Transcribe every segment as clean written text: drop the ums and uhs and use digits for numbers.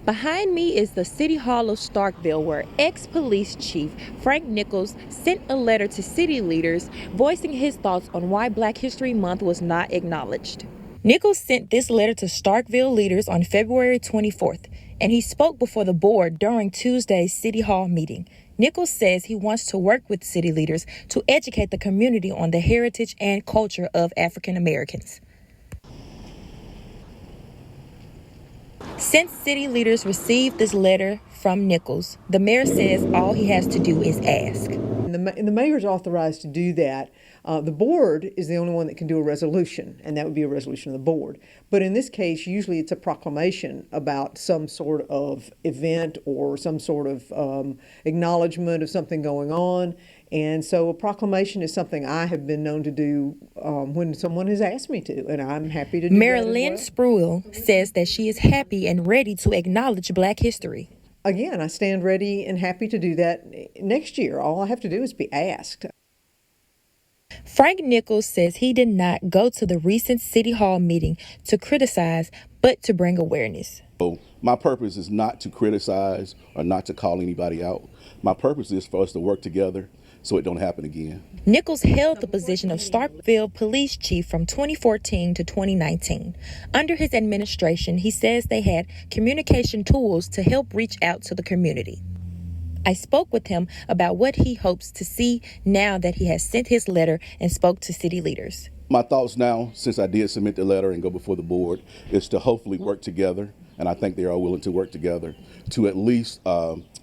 Behind me is the City Hall of Starkville, where ex-police chief Frank Nichols sent a letter to city leaders voicing his thoughts on why Black History Month was not acknowledged. Nichols sent this letter to Starkville leaders on February 24th, and he spoke before the board during Tuesday's City Hall meeting. Nichols says he wants to work with city leaders to educate the community on the heritage and culture of African Americans. Since city leaders received this letter from Nichols, the mayor says all he has to do is ask. And the mayor's authorized to do that. The board is the only one that can do a resolution, and that would be a resolution of the board. But in this case, usually it's a proclamation about some sort of event or some sort of acknowledgement of something going on. And so a proclamation is something I have been known to do when someone has asked me to, and I'm happy to do Mayor that as Lynn well. Spruill says that she is happy and ready to acknowledge Black history. Again, I stand ready and happy to do that next year. All I have to do is be asked. Frank Nichols says he did not go to the recent City Hall meeting to criticize, but to bring awareness. So my purpose is not to criticize or not to call anybody out. My purpose is for us to work together so it don't happen again. Nichols held the position of Starkville police chief from 2014 to 2019. Under his administration, he says they had communication tools to help reach out to the community. I spoke with him about what he hopes to see now that he has sent his letter and spoke to city leaders. My thoughts now, since I did submit the letter and go before the board, is to hopefully work together, and I think they are willing to work together, to at least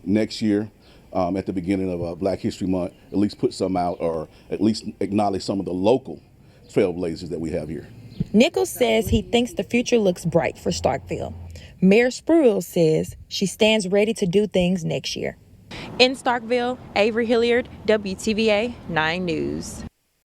next year, at the beginning of Black History Month, at least put some out or at least acknowledge some of the local trailblazers that we have here. Nichols says he thinks the future looks bright for Starkville. Mayor Spruill says she stands ready to do things next year. In Starkville, Avery Hilliard, WTVA 9 News.